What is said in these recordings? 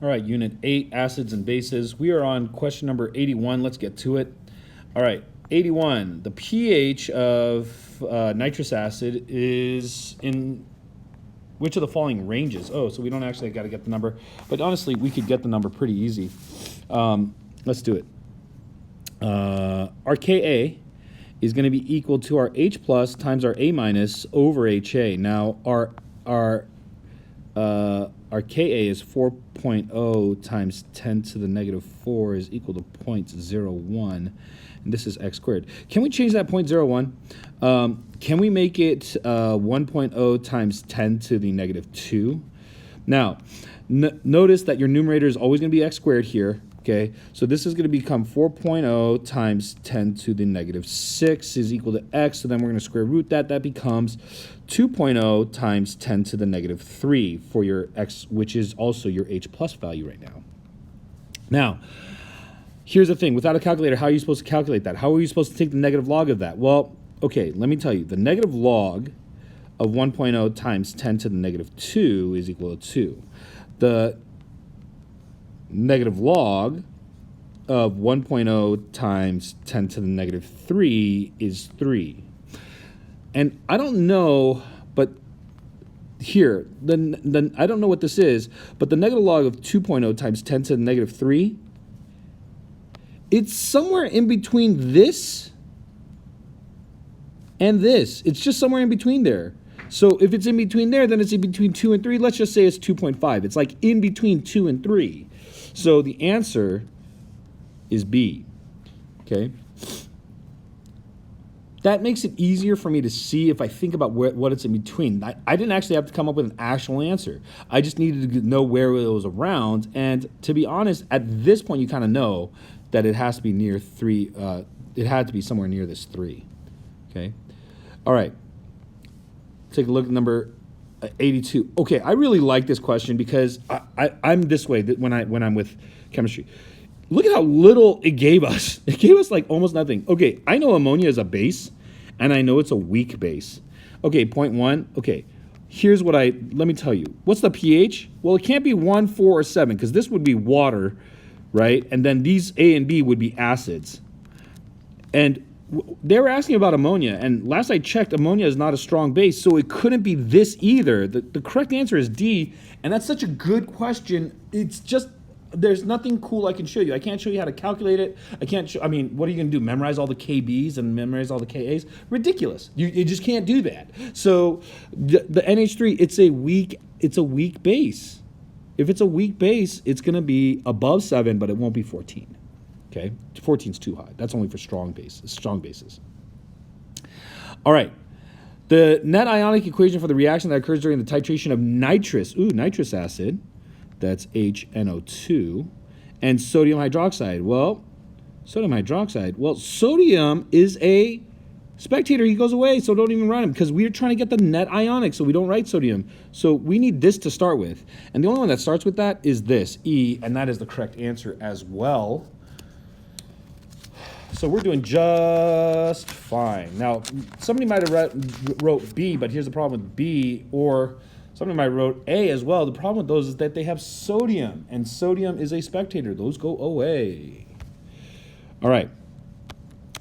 All right, Unit 8, Acids and Bases. We are on question number 81. Let's get to it. All right, 81. The pH of nitrous acid is in which of the following ranges? Oh, so we don't actually got to get the number. But honestly, we could get the number pretty easy. Let's do it. Our Ka is going to be equal to our H plus times our A minus over HA. Now, our Ka is 4.0 times 10 to the negative 4 is equal to 0.01, and this is x squared. Can we change that 0.01? Can we make it 1.0 times 10 to the negative 2? Now, notice that your numerator is always going to be x squared here. Okay, so this is going to become 4.0 times 10 to the negative 6 is equal to x. So then we're going to square root that. That becomes 2.0 times 10 to the negative 3 for your x, which is also your H plus value right now. Now, here's the thing. Without a calculator, how are you supposed to calculate that? How are you supposed to take the negative log of that? Well, okay, let me tell you. The negative log of 1.0 times 10 to the negative 2 is equal to 2. The negative log of 1.0 times 10 to the negative 3 is 3. And I don't know, but here, I don't know what this is, but the negative log of 2.0 times 10 to the negative 3, it's somewhere in between this and this. It's just somewhere in between there. So if it's in between there, then it's in between 2 and 3. Let's just say it's 2.5. It's like in between 2 and 3. So the answer is B, okay? That makes it easier for me to see if I think about what it's in between. I didn't actually have to come up with an actual answer. I just needed to know where it was around. And to be honest, at this point, you kind of know that it has to be near 3. It had to be somewhere near this 3, okay? All right, take a look at number 82. Okay, I really like this question because I'm this way when I'm with chemistry. Look at how little it gave us. It gave us like almost nothing. Okay, I know ammonia is a base, and I know it's a weak base. Okay, point 1. Okay, here's what let me tell you. What's the pH? Well, it can't be 1, 4, or 7 because this would be water, right? And then these A and B would be acids. And they were asking about ammonia, and last I checked, ammonia is not a strong base, so it couldn't be this either. The correct answer is D, and that's such a good question. It's just, there's nothing cool I can show you. I can't show you how to calculate it. I mean, what are you going to do, memorize all the KBs and memorize all the KAs? Ridiculous. You just can't do that. So the NH3, it's a weak base. If it's a weak base, it's going to be above 7, but it won't be 14. Okay, 14 is too high. That's only for strong bases. All right, the net ionic equation for the reaction that occurs during the titration of nitrous acid, that's HNO2, and sodium hydroxide. Well, sodium is a spectator. He goes away, so don't even write him because we're trying to get the net ionic, so we don't write sodium. So we need this to start with. And the only one that starts with that is this, E, and that is the correct answer as well. So we're doing just fine. Now, somebody might have wrote B, but here's the problem with B, or somebody might have wrote A as well. The problem with those is that they have sodium, and sodium is a spectator. Those go away. All right,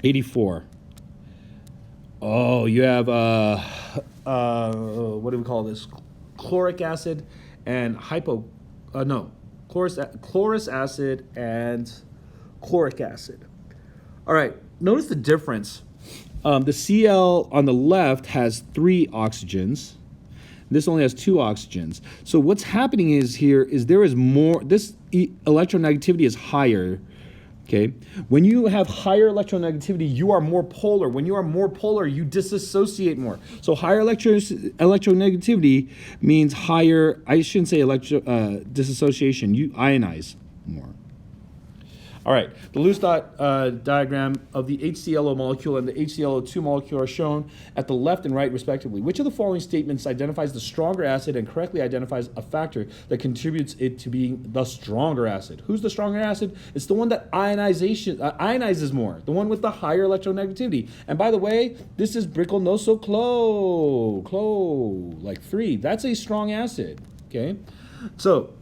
84. Oh, you have, what do we call this? Chloric acid and chlorous acid and chloric acid. All right, notice the difference. The Cl on the left has 3 oxygens. This only has 2 oxygens. So what's happening is there is more, this electronegativity is higher, okay? When you have higher electronegativity, you are more polar. When you are more polar, you disassociate more. So higher electronegativity means higher, I shouldn't say disassociation, you ionize more. All right, the loose dot diagram of the HClO molecule and the HClO2 molecule are shown at the left and right respectively. Which of the following statements identifies the stronger acid and correctly identifies a factor that contributes it to being the stronger acid? Who's the stronger acid? It's the one that ionizes more, the one with the higher electronegativity. And by the way, this is brickel-no-so-clo, like 3. That's a strong acid, okay? So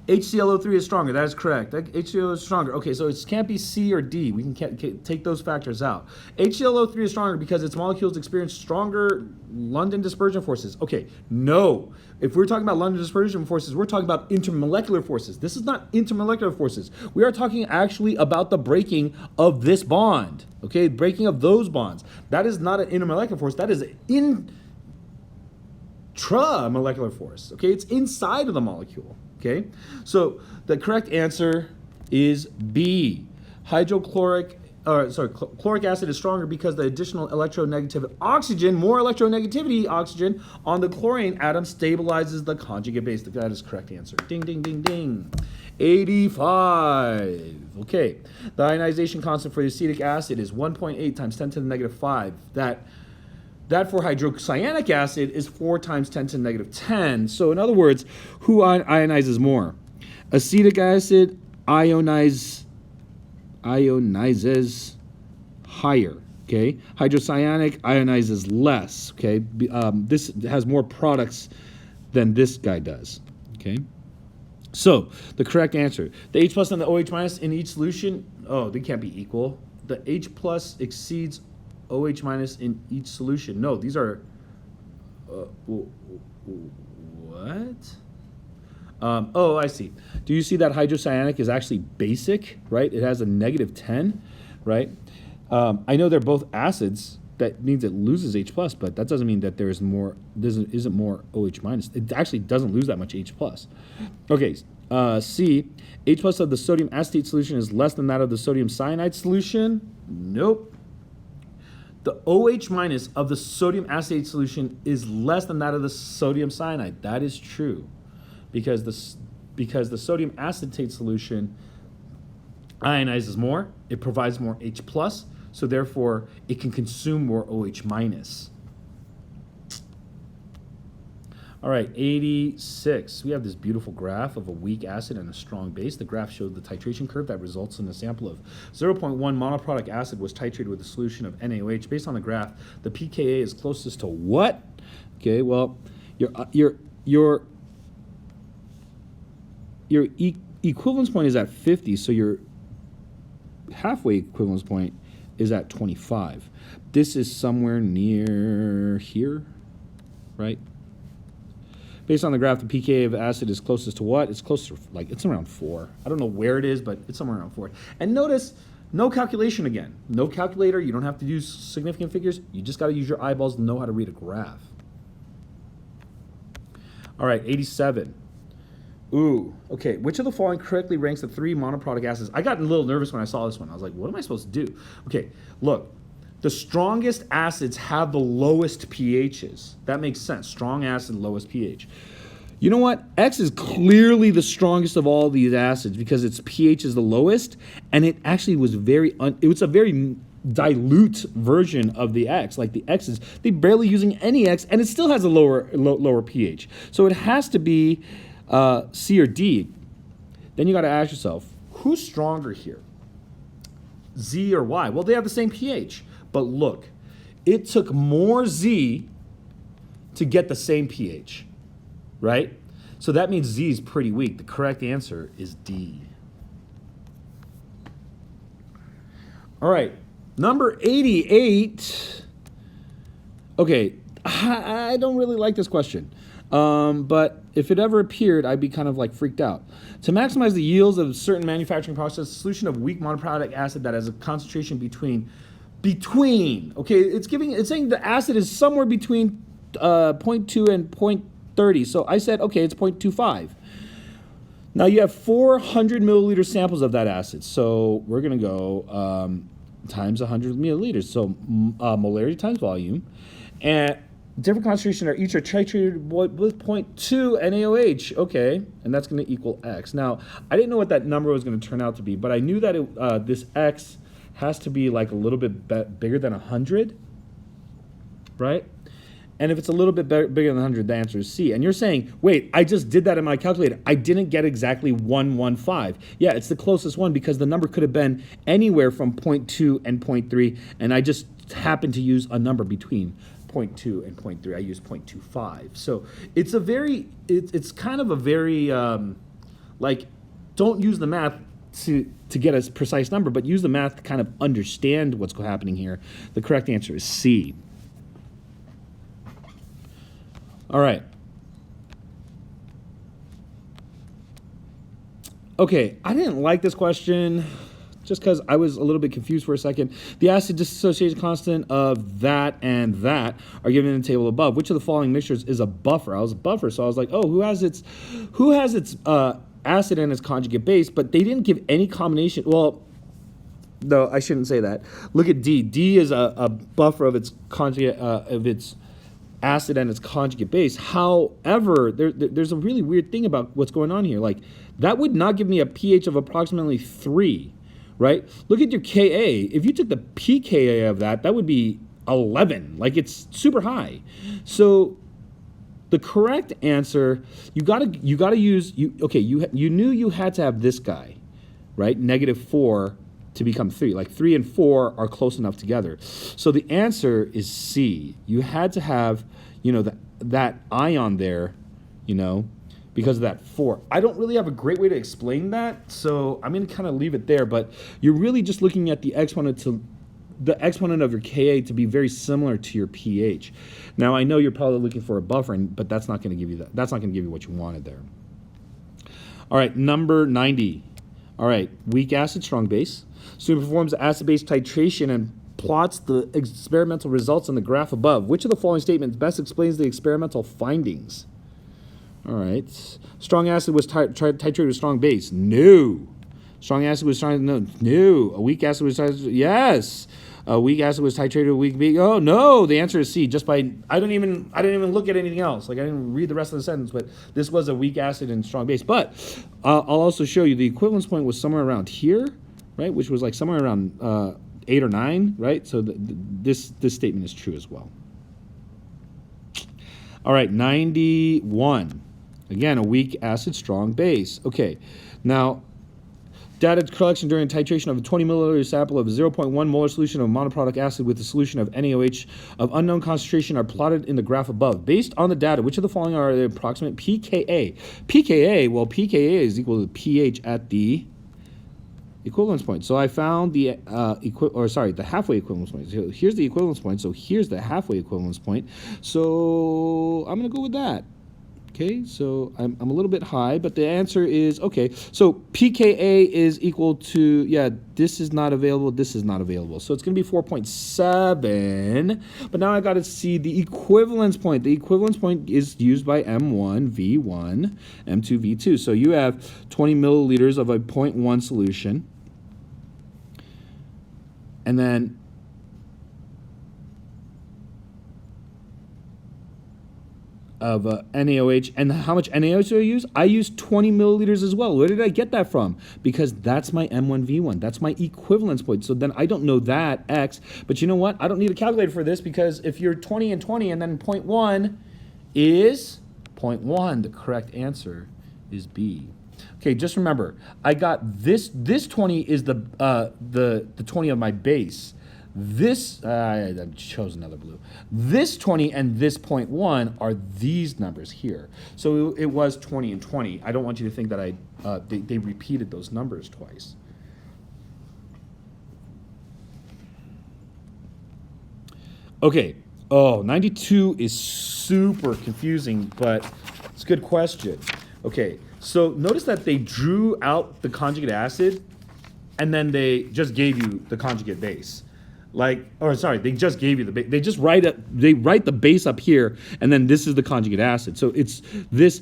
HClO3 is stronger. That is correct. HClO is stronger. Okay, so it can't be C or D. We can take those factors out. HClO3 is stronger because its molecules experience stronger London dispersion forces. Okay, no. If we're talking about London dispersion forces, we're talking about intermolecular forces. This is not intermolecular forces. We are talking actually about the breaking of this bond. Okay, breaking of those bonds. That is not an intermolecular force. That is an intramolecular force. Okay, it's inside of the molecule. Okay, so the correct answer is B. Chloric acid is stronger because the additional electronegative oxygen, more electronegativity oxygen on the chlorine atom stabilizes the conjugate base. That is correct answer. Ding, ding, ding, ding. 85. Okay, the ionization constant for the acetic acid is 1.8 times 10 to the negative 5. That for hydrocyanic acid is 4 times 10 to the negative 10. So in other words, who ionizes more? Acetic acid ionizes higher, okay? Hydrocyanic ionizes less, okay? This has more products than this guy does, okay? So the correct answer, the H plus and the OH minus in each solution, oh, they can't be equal. The H plus exceeds OH minus in each solution. No, these are, what? Oh, I see. Do you see that hydrocyanic is actually basic, right? It has a negative 10, right? I know they're both acids. That means it loses H plus, but that doesn't mean that there is more, isn't more OH minus. It actually doesn't lose that much H plus. Okay, C, H plus of the sodium acetate solution is less than that of the sodium cyanide solution. Nope. The OH minus of the sodium acetate solution is less than that of the sodium cyanide. That is true, because the sodium acetate solution ionizes more, it provides more H plus, so therefore it can consume more OH minus. All right, 86. We have this beautiful graph of a weak acid and a strong base. The graph showed the titration curve that results in a sample of 0.1 monoproduct acid was titrated with a solution of NaOH. Based on the graph, the pKa is closest to what? Okay, well, your equivalence point is at 50, so your halfway equivalence point is at 25. This is somewhere near here, right? Based on the graph, the pKa of acid is closest to what? It's closer, like it's around 4. I don't know where it is, but it's somewhere around 4. And notice, no calculation again. No calculator. You don't have to use significant figures. You just got to use your eyeballs to know how to read a graph. All right, 87. Ooh, okay. Which of the following correctly ranks the 3 monoproduct acids? I got a little nervous when I saw this one. I was like, what am I supposed to do? Okay, look. The strongest acids have the lowest pHs. That makes sense. Strong acid, lowest pH. You know what? X is clearly the strongest of all these acids because its pH is the lowest, and it actually was it was a very dilute version of the X. Like the X is, they're barely using any X, and it still has a lower pH. So it has to be C or D. Then you got to ask yourself, who's stronger here? Z or Y? Well, they have the same pH. But look, it took more Z to get the same pH, right? So that means Z is pretty weak. The correct answer is D. All right, number 88. Okay, I don't really like this question. But if it ever appeared, I'd be kind of like freaked out. To maximize the yields of a certain manufacturing process, a solution of weak monoproduct acid that has a concentration between, okay, it's saying the acid is somewhere between 0.2 and 0.30. So I said, okay, it's 0.25. Now you have 400 milliliter samples of that acid. So we're gonna go times 100 milliliters. So molarity times volume, and different concentration each are titrated with 0.2 NaOH. Okay, and that's gonna equal X. Now I didn't know what that number was gonna turn out to be, but I knew that this X has to be like a little bit bigger than 100, right? And if it's a little bit bigger than 100, the answer is C. And you're saying, wait, I just did that in my calculator. I didn't get exactly 115. Yeah, it's the closest one because the number could have been anywhere from 0.2 and 0.3, and I just happened to use a number between 0.2 and 0.3. I used 0.25. So it's kind of a very Like, don't use the math to get a precise number, but use the math to kind of understand what's happening here. The correct answer is C. All right. Okay, I didn't like this question just because I was a little bit confused for a second. The acid dissociation constant of that and that are given in the table above. Which of the following mixtures is a buffer? I was a buffer, so I was like, oh, who has its acid and its conjugate base? But they didn't give any combination. Well, no, I shouldn't say that. Look at D. D is a buffer of its conjugate of its acid and its conjugate base. However, there's a really weird thing about what's going on here. Like, that would not give me a pH of approximately 3, right? Look at your Ka. If you took the pKa of that, that would be 11. Like, it's super high. So the correct answer, you gotta use, you knew you had to have this guy, right? -4 to become 3. Like 3 and 4 are close enough together. So the answer is C. You had to have, that ion there, because of that 4. I don't really have a great way to explain that, so I'm going to kind of leave it there. But you're really just looking at the exponent of your Ka to be very similar to your pH. Now I know you're probably looking for a buffer, but that's not going to give you that. That's not going to give you what you wanted there. All right, number 90. All right, weak acid, strong base. Student performs acid-base titration and plots the experimental results in the graph above. Which of the following statements best explains the experimental findings? All right. Strong acid was titrated with strong base. No. Strong acid was no. A weak acid was titrated. Yes. A weak acid was titrated with weak base. Oh no. The answer is C. Just by I didn't even look at anything else. Like, I didn't read the rest of the sentence. But this was a weak acid and strong base. But I'll also show you the equivalence point was somewhere around here, right? Which was like somewhere around 8 or 9, right? So this statement is true as well. All right, 91. Again, a weak acid, strong base. Okay, now data collection during titration of a 20 milliliter sample of a 0.1 molar solution of monoproduct acid with a solution of NaOH of unknown concentration are plotted in the graph above. Based on the data, which of the following are the approximate pKa? pKa is equal to the pH at the equivalence point. So I found the halfway equivalence point. So here's the equivalence point. So here's the halfway equivalence point. So I'm going to go with that. Okay, so I'm a little bit high, but the answer is, okay, so pKa is equal to, this is not available, this is not available. So it's going to be 4.7, but now I got to see the equivalence point. The equivalence point is used by M1, V1, M2, V2. So you have 20 milliliters of a 0.1 solution, and then of NaOH. And how much NaOH do I use? I use 20 milliliters as well. Where did I get that from? Because that's my M1V1. That's my equivalence point. So then I don't know that, X. But you know what? I don't need a calculator for this, because if you're 20 and 20 and then 0.1 is 0.1, the correct answer is B. Okay, just remember, I got this 20 is the 20 of my base. This, I chose another blue. This 20 and this 0.1 are these numbers here. So it was 20 and 20. I don't want you to think that they repeated those numbers twice. Okay, 92 is super confusing, but it's a good question. Okay, so notice that they drew out the conjugate acid, and then they just gave you the conjugate base. They just gave you the base. They just write the base up here, and then this is the conjugate acid. So it's this.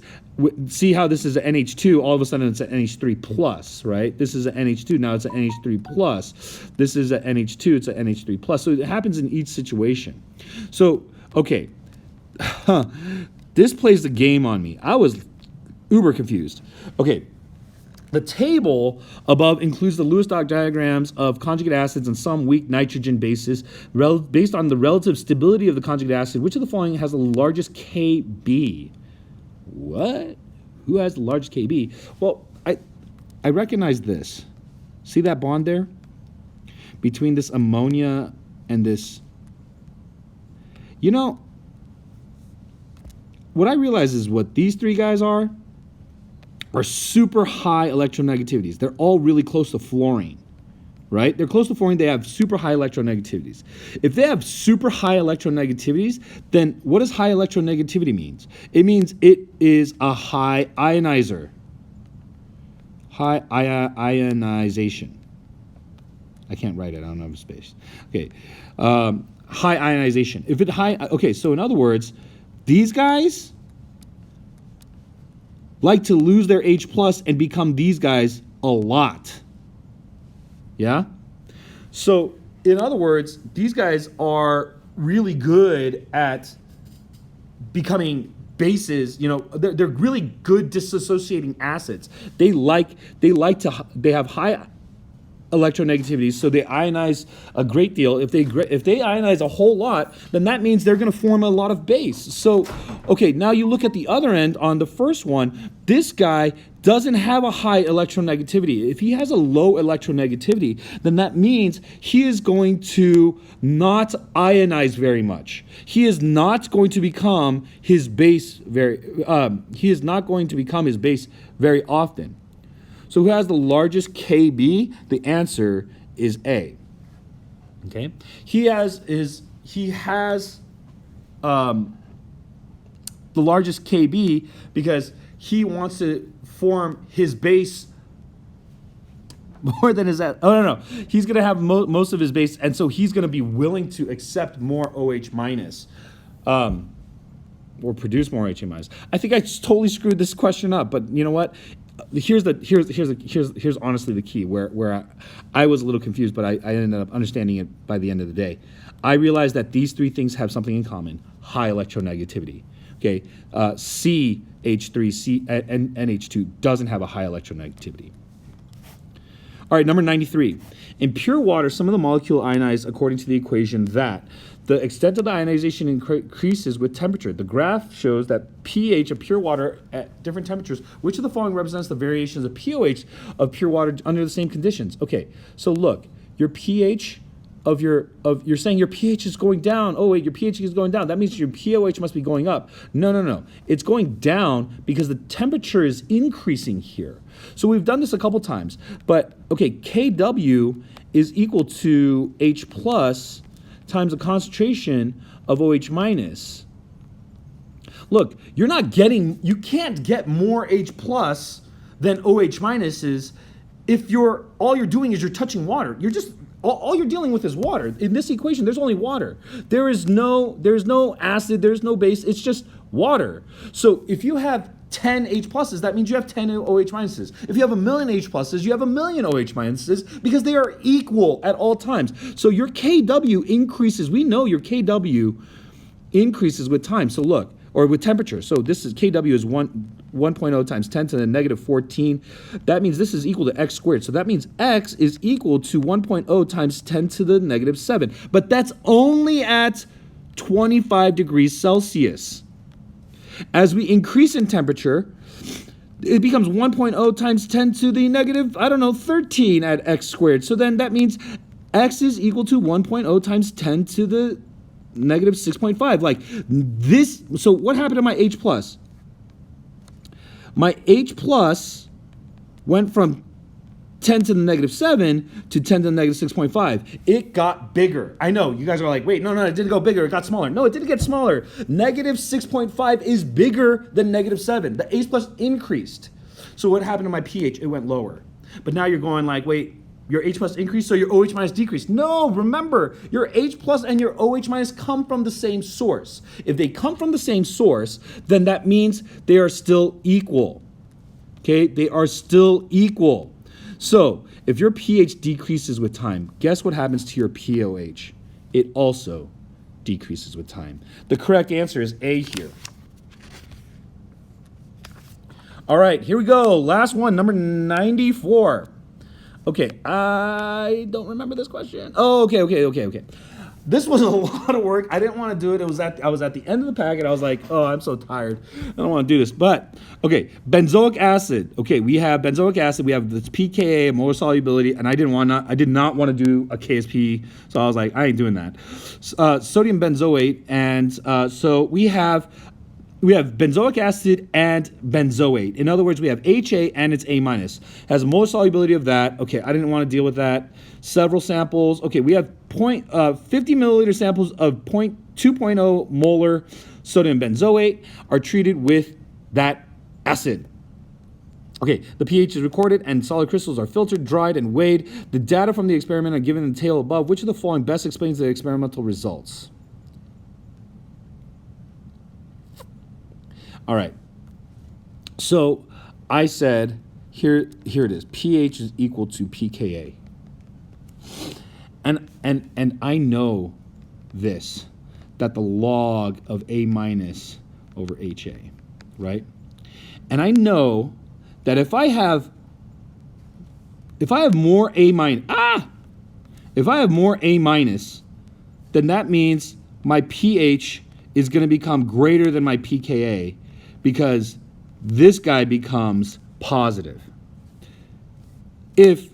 See how this is an NH2? All of a sudden it's an NH3 plus, right? This is an NH2. Now it's an NH3 plus. This is an NH2. It's an NH3 plus. So it happens in each situation. So okay, this plays the game on me. I was uber confused. Okay. The table above includes the Lewis dot diagrams of conjugate acids and some weak nitrogen bases based on the relative stability of the conjugate acid. Which of the following has the largest Kb? What? Who has the largest Kb? Well, I recognize this. See that bond there? Between this ammonia and this. You know, what I realize is what these three guys are are super high electronegativities. They're all really close to fluorine, right? They're close to fluorine. They have super high electronegativities. If they have super high electronegativities, then what does high electronegativity means? It means it is a high ionizer. High ionization. I can't write it. I don't have a space. Okay. High ionization. If it high, okay, so in other words, these guys like to lose their H plus and become these guys a lot. Yeah? So, in other words, these guys are really good at becoming bases, you know, they're really good disassociating acids. They have high electronegativity, so they ionize a great deal. If they ionize a whole lot, then that means they're going to form a lot of base. So, okay, now you look at the other end on the first one. This guy doesn't have a high electronegativity. If he has a low electronegativity, then that means he is going to not ionize very much. He is not going to become his base very. He is not going to become his base very often. So who has the largest KB? The answer is A. Okay, he has the largest KB because he wants to form his base more than his. Oh no, he's gonna have most of his base, and so he's gonna be willing to accept more OH minus. Or produce more HA minus. I think I totally screwed this question up, but you know what? Here's honestly the key where I was a little confused, but I ended up understanding it by the end of the day. I realized that these three things have something in common: high electronegativity. Okay, CH3 and NH2 doesn't have a high electronegativity. All right, number 93. In pure water, some of the molecules ionize according to the equation that the extent of the ionization increases with temperature. The graph shows that pH of pure water at different temperatures. Which of the following represents the variations of pOH of pure water under the same conditions? Okay, so look, your pH you're saying your pH is going down. Oh wait, your pH is going down. That means your pOH must be going up. No. It's going down because the temperature is increasing here. So we've done this a couple times. But okay, KW is equal to H plus times the concentration of OH minus. Look, you can't get more H plus than OH minus is if all you're doing is you're touching water. All you're dealing with is water. In this equation, there's only water. There's no acid, there's no base, it's just water. So if you have 10 H pluses, that means you have 10 OH minuses. If you have 1,000,000 H pluses, you have 1,000,000 OH minuses because they are equal at all times. So your KW increases. We know your KW increases with time. So look, or with temperature. So this is KW is 1.0 times 10 to the negative 14. That means this is equal to x squared. So that means x is equal to 1.0 times 10 to the negative 7. But that's only at 25 degrees Celsius. As we increase in temperature, it becomes 1.0 times 10 to the negative, 13 at x squared. So then that means x is equal to 1.0 times 10 to the negative 6.5. Like this. So what happened to my H plus? My H plus went from 10 to the negative 7 to 10 to the negative 6.5. It got bigger. I know, you guys are like, wait, no, it didn't go bigger, it got smaller. No, it didn't get smaller. Negative 6.5 is bigger than negative 7. The H plus increased. So what happened to my pH? It went lower. But now you're going like, wait, your H plus increased, so your OH minus decreased. No, remember, your H plus and your OH minus come from the same source. If they come from the same source, then that means they are still equal. Okay, they are still equal. So if your pH decreases with time, guess what happens to your pOH? It also decreases with time. The correct answer is A here. All right, here we go. Last one, number 94. Okay, I don't remember this question. Oh, okay. This was a lot of work. I didn't want to do it. I was at the end of the packet. I was like, oh, I'm so tired. I don't want to do this. But, okay, benzoic acid. Okay, we have benzoic acid. We have this pKa, molar solubility, and I did not want to do a KSP, so I was like, I ain't doing that. Sodium benzoate, and so we have we have benzoic acid and benzoate. In other words, we have HA and it's A minus. Has most solubility of that. Okay, I didn't want to deal with that. Several samples. Okay, we have 50 milliliter samples of 2.0 molar sodium benzoate are treated with that acid. Okay, the pH is recorded and solid crystals are filtered, dried, and weighed. The data from the experiment are given in the table above. Which of the following best explains the experimental results? All right. So I said, here it is. pH is equal to pKa. And I know this, that the log of A minus over HA, right? And I know that if I have more A minus, if I have more A minus, then that means my pH is going to become greater than my pKa, because this guy becomes positive. If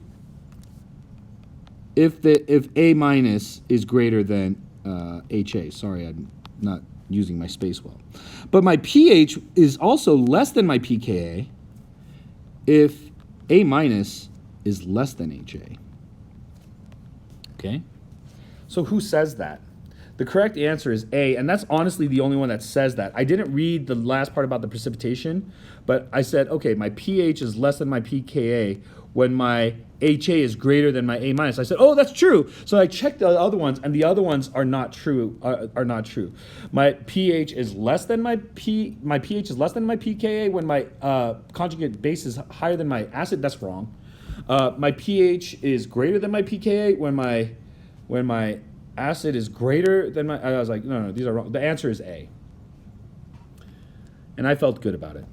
A minus is greater than HA, sorry, I'm not using my space well, but my pH is also less than my pKa if A minus is less than HA. Okay? So who says that? The correct answer is A, and that's honestly the only one that says that. I didn't read the last part about the precipitation, but I said, okay, my pH is less than my pKa when my HA is greater than my A minus. I said, oh, that's true. So I checked the other ones, and the other ones are not true. My pH is less than my pH is less than my pKa when my conjugate base is higher than my acid. That's wrong. My pH is greater than my pKa when my acid is greater than my. I was like, no, these are wrong. The answer is A, and I felt good about it.